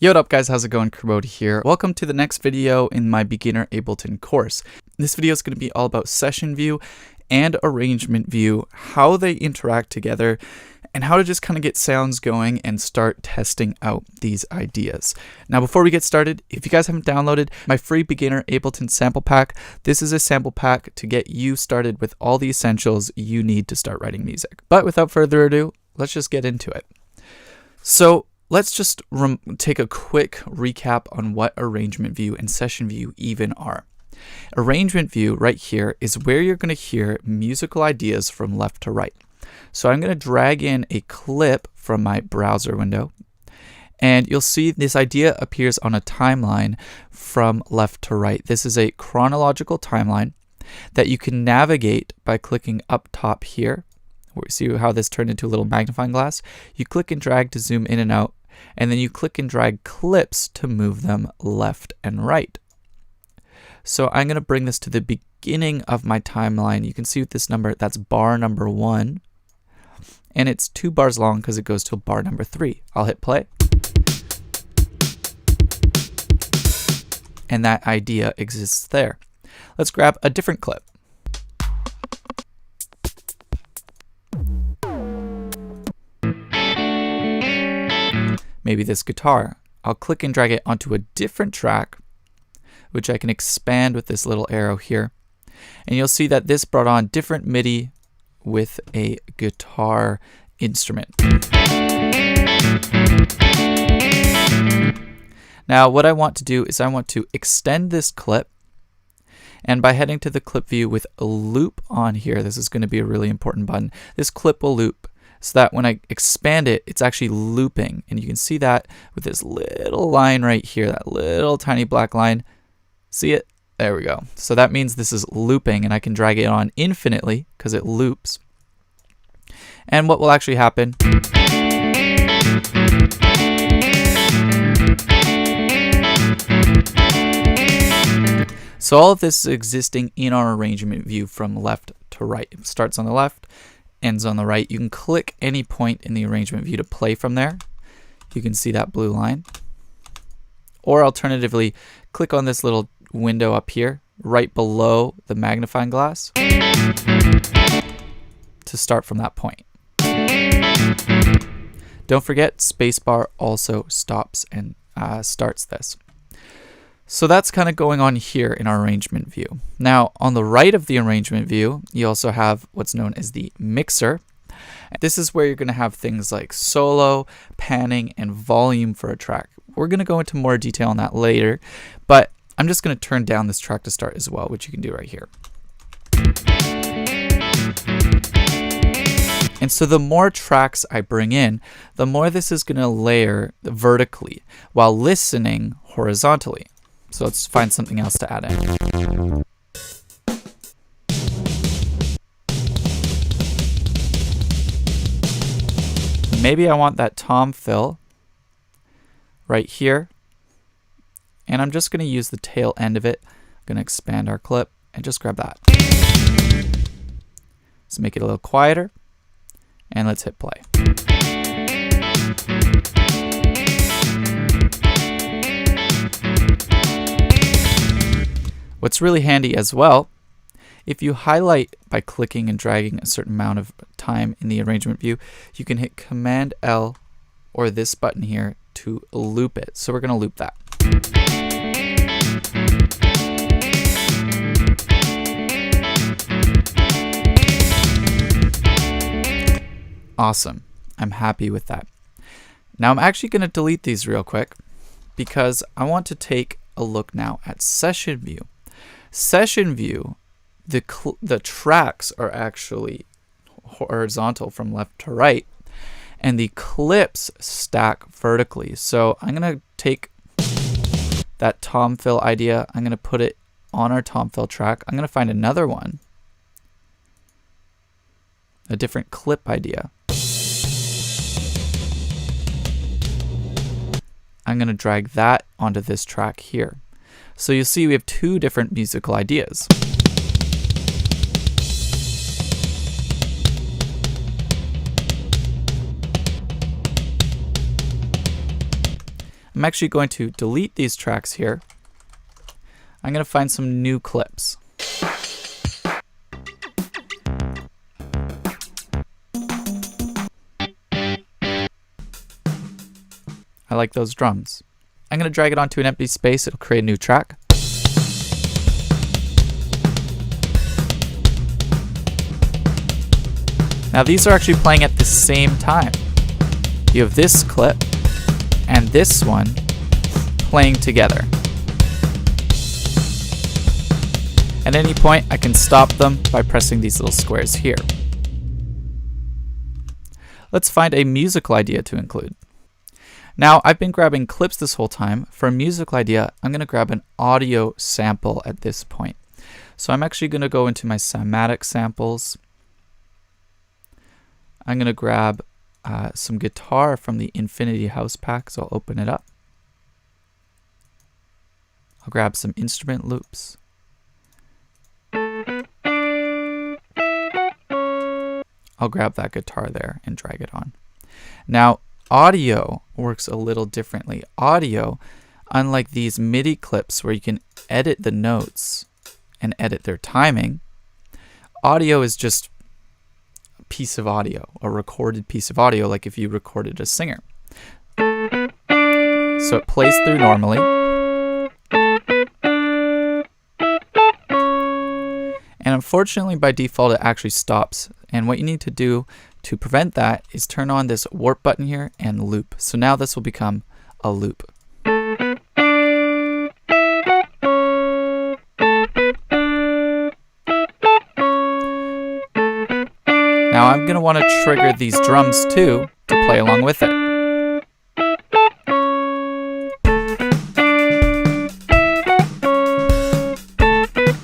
Yo, what up guys, how's it going? Kermode here. Welcome to the next video in my beginner Ableton course. This video is going to be all about session view and arrangement view, how they interact together, and how to just kind of get sounds going and start testing out these ideas. Now before we get started, if you guys haven't downloaded my free beginner Ableton sample pack, this is a sample pack to get you started with all the essentials you need to start writing music. But without further ado, let's just get into it. So let's just take a quick recap on what arrangement view and session view even are. Arrangement view right here is where you're going to hear musical ideas from left to right. So I'm going to drag in a clip from my browser window, and you'll see this idea appears on a timeline from left to right. This is a chronological timeline that you can navigate by clicking up top here. See how this turned into a little magnifying glass? You click and drag to zoom in and out, and then you click and drag clips to move them left and right. So I'm going to bring this to the beginning of my timeline. You can see with this number, that's bar number 1. And it's 2 bars long because it goes to bar number 3. I'll hit play. And that idea exists there. Let's grab a different clip. Maybe this guitar. I'll click and drag it onto a different track, which I can expand with this little arrow here. And you'll see that this brought on different MIDI with a guitar instrument. Now what I want to do is I want to extend this clip, and by heading to the clip view with a loop on here, this is going to be a really important button. This clip will loop so that when I expand it, it's actually looping. And you can see that with this little line right here, that little tiny black line. See it? There we go. So that means this is looping, and I can drag it on infinitely because it loops. And what will actually happen so all of this is existing in our arrangement view from left to right. It starts on the left, ends on the right. You can click any point in the arrangement view to play from there. You can see that blue line. Or alternatively, click on this little window up here, right below the magnifying glass, to start from that point. Don't forget, spacebar also stops and starts this. So that's kind of going on here in our arrangement view. Now, on the right of the arrangement view, you also have what's known as the mixer. This is where you're going to have things like solo, panning, and volume for a track. We're going to go into more detail on that later, but I'm just going to turn down this track to start as well, which you can do right here. And so the more tracks I bring in, the more this is going to layer vertically while listening horizontally. So let's find something else to add in. Maybe I want that tom fill right here. And I'm just going to use the tail end of it. I'm going to expand our clip and just grab that. Let's make it a little quieter. And let's hit play. What's really handy as well, if you highlight by clicking and dragging a certain amount of time in the arrangement view, you can hit Command L or this button here to loop it. So we're going to loop that. Awesome. I'm happy with that. Now I'm actually going to delete these real quick because I want to take a look now at session view. Session view, the tracks are actually horizontal from left to right, and the clips stack vertically. So I'm going to take that tom fill idea, I'm going to put it on our tom fill track. I'm going to find another one, a different clip idea. I'm going to drag that onto this track here. So you'll see we have 2 different musical ideas. I'm I'm actually going to delete these tracks here. I'm going to find some new clips. I like those drums. I'm going to drag it onto an empty space. It'll create a new track. Now these are actually playing at the same time. You have this clip and this one playing together. At any point, I can stop them by pressing these little squares here. Let's find a musical idea to include. Now, I've been grabbing clips this whole time. For a musical idea, I'm going to grab an audio sample at this point. So I'm actually going to go into my somatic samples. I'm going to grab some guitar from the Infinity House pack, so I'll open it up. I'll grab some instrument loops. I'll grab that guitar there and drag it on. Now, audio works a little differently. Audio, unlike these MIDI clips where you can edit the notes and edit their timing, audio is just a piece of audio, a recorded piece of audio, like if you recorded a singer. So it plays through normally. And unfortunately, by default, it actually stops. And what you need to do to prevent that is turn on this warp button here and loop. So now this will become a loop. Now I'm going to want to trigger these drums too to play along with it.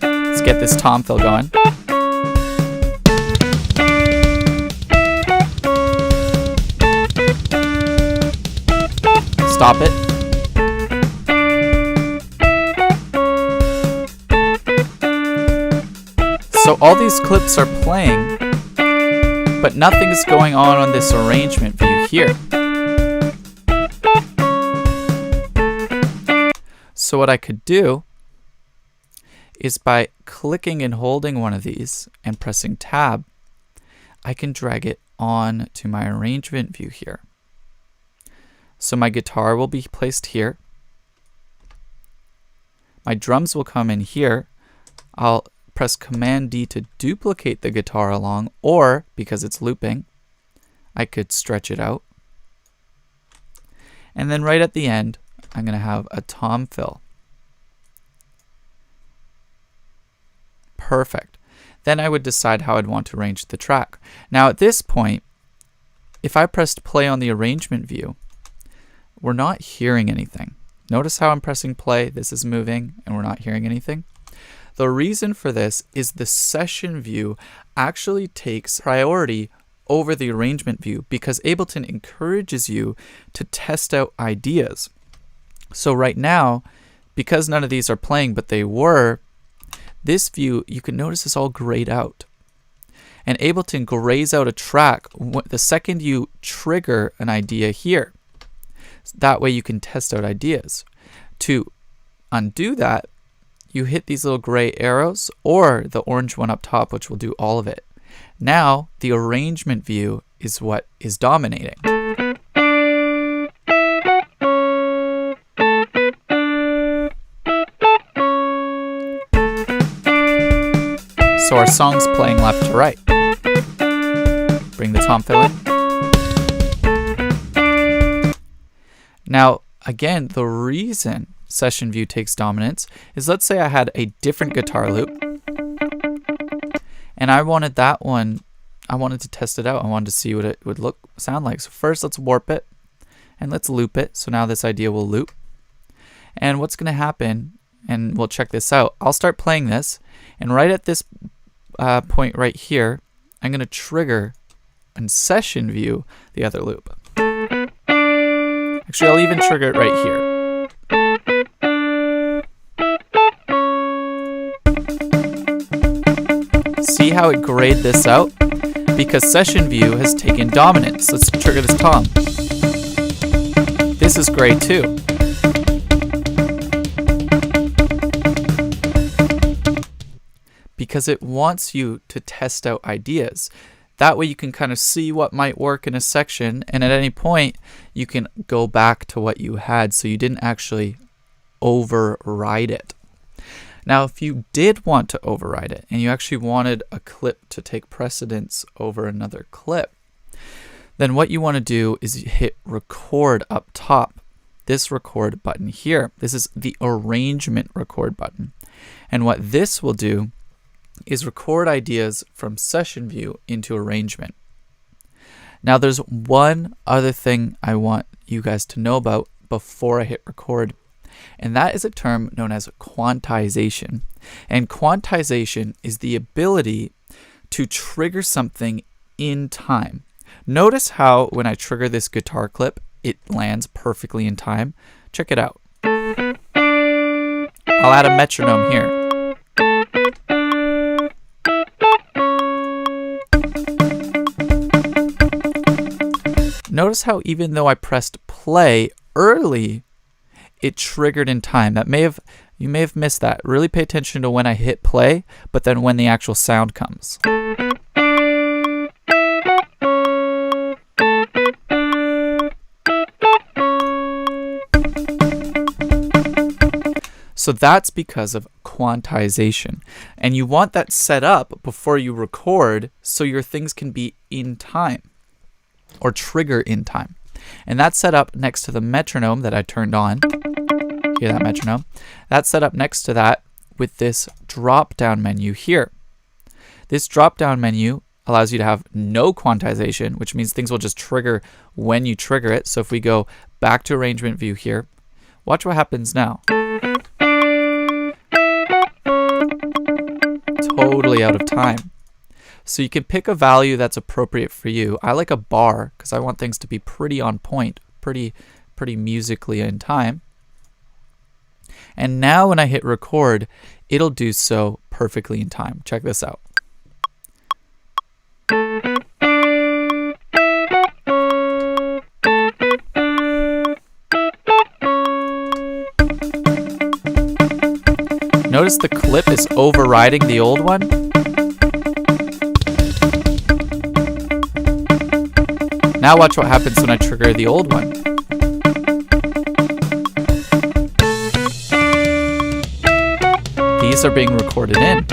Let's get this tom fill going. Stop it. So all these clips are playing, but nothing's going on this arrangement view here. So what I could do is by clicking and holding one of these and pressing tab, I can drag it on to my arrangement view here. So my guitar will be placed here. My drums will come in here. I'll press Command D to duplicate the guitar along, or because it's looping, I could stretch it out. And then right at the end, I'm going to have a tom fill. Perfect. Then I would decide how I'd want to arrange the track. Now at this point, if I pressed play on the arrangement view, we're not hearing anything. Notice how I'm pressing play, this is moving, and we're not hearing anything. The reason for this is the session view actually takes priority over the arrangement view because Ableton encourages you to test out ideas. So right now, because none of these are playing, but they were, this view, you can notice is all grayed out. And Ableton grays out a track the second you trigger an idea here. That way you can test out ideas. To undo that, you hit these little gray arrows or the orange one up top, which will do all of it. Now, the arrangement view is what is dominating. So our song's playing left to right. Bring the tom fill in. Now, again, the reason session view takes dominance is, let's say I had a different guitar loop and I wanted that one, I wanted to test it out. I wanted to see what it would sound like. So first let's warp it and let's loop it. So now this idea will loop. And what's going to happen, and we'll check this out, I'll start playing this, and right at this point right here, I'm going to trigger in session view the other loop. Actually, I'll even trigger it right here. See how it grayed this out? Because session view has taken dominance. Let's trigger this tom. This is gray too. because it wants you to test out ideas. That way you can kind of see what might work in a section, and at any point you can go back to what you had so you didn't actually override it. Now, if you did want to override it and you actually wanted a clip to take precedence over another clip, then what you want to do is hit record up top. This record button here. This is the arrangement record button. And what this will do is record ideas from session view into arrangement. Now there's one other thing I want you guys to know about before I hit record, and that is a term known as quantization. And quantization is the ability to trigger something in time. Notice how when I trigger this guitar clip, it lands perfectly in time. Check it out. I'll add a metronome here. Notice how even though I pressed play early, it triggered in time. You may have missed that. Really pay attention to when I hit play, but then when the actual sound comes. So that's because of quantization. And you want that set up before you record so your things can be in time or trigger in time. And that's set up next to the metronome that I turned on. Hear that metronome? That's set up next to that with this drop-down menu here. This drop-down menu allows you to have no quantization, which means things will just trigger when you trigger it. So if we go back to arrangement view here, watch what happens now. Totally out of time. So you can pick a value that's appropriate for you. I like a bar because I want things to be pretty on point, pretty musically in time. And now when I hit record, it'll do so perfectly in time. Check this out. Notice the clip is overriding the old one. Now watch what happens when I trigger the old one. These are being recorded in.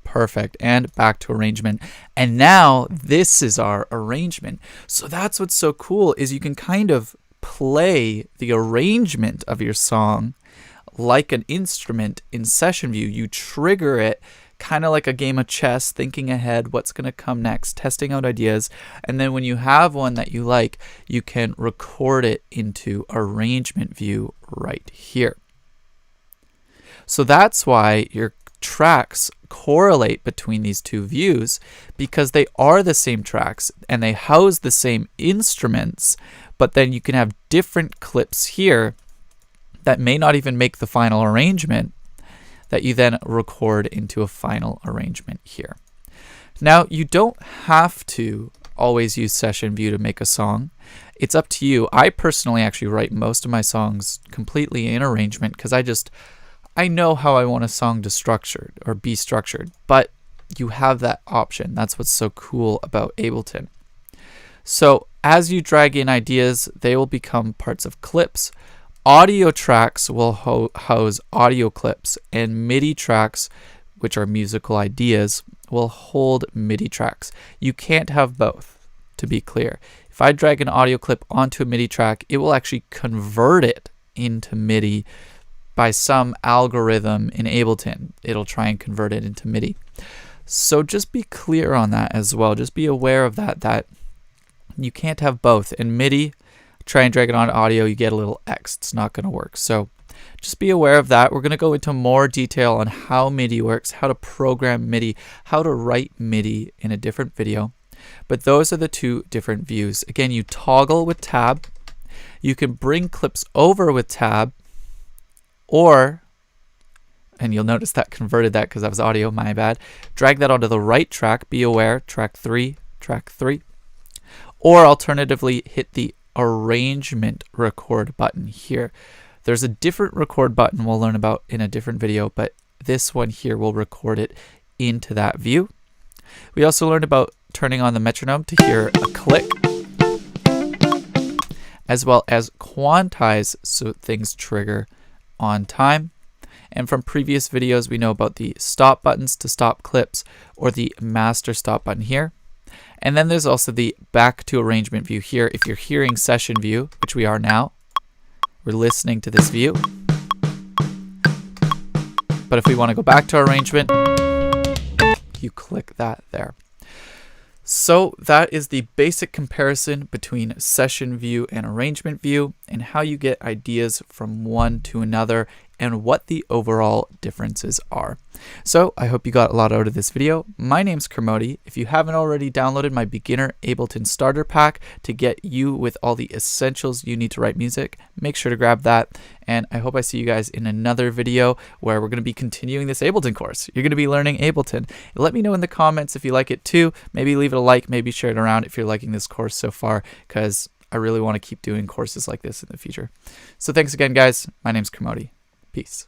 Perfect. And back to arrangement. And now this is our arrangement. So that's what's so cool is you can kind of play the arrangement of your song like an instrument in session view. You trigger it kind of like a game of chess, thinking ahead what's going to come next, testing out ideas. And then when you have one that you like, you can record it into arrangement view right here. So that's why your tracks correlate between these two views, because they are the same tracks and they house the same instruments, but then you can have different clips here that may not even make the final arrangement that you then record into a final arrangement here. Now, you don't have to always use session view to make a song. It's up to you. I personally actually write most of my songs completely in arrangement because I know how I want a song to structured or be structured, but you have that option. That's what's so cool about Ableton. So as you drag in ideas, they will become parts of clips. Audio tracks will house audio clips, and MIDI tracks, which are musical ideas, will hold MIDI tracks. You can't have both, to be clear. If I drag an audio clip onto a MIDI track, it will actually convert it into MIDI by some algorithm in Ableton. It'll try and convert it into MIDI. So just be clear on that as well. Just be aware of that you can't have both. In MIDI, try and drag it on audio, you get a little X. It's not going to work. So just be aware of that. We're going to go into more detail on how MIDI works, how to program MIDI, how to write MIDI in a different video. But those are the two different views. Again, you toggle with tab. You can bring clips over with tab, or, and you'll notice that converted that because that was audio, my bad. Drag that onto the right track. Be aware, track 3, track 3. Or alternatively, hit the arrangement record button here. There's a different record button we'll learn about in a different video, but this one here will record it into that view. We also learned about turning on the metronome to hear a click, as well as quantize so things trigger on time. And from previous videos, we know about the stop buttons to stop clips, or the master stop button here. And then there's also the back to arrangement view here. If you're hearing session view, which we are now, we're listening to this view. But if we want to go back to arrangement, you click that there. So that is the basic comparison between session view and arrangement view, and how you get ideas from one to another and what the overall differences are. So I hope you got a lot out of this video. My name's Kermode. If you haven't already downloaded my beginner Ableton starter pack to get you with all the essentials you need to write music, make sure to grab that. And I hope I see you guys in another video where we're going to be continuing this Ableton course. You're going to be learning Ableton. Let me know in the comments if you like it too. Maybe leave it a like, maybe share it around if you're liking this course so far, because I really want to keep doing courses like this in the future. So thanks again, guys. My name's Kermode. Peace.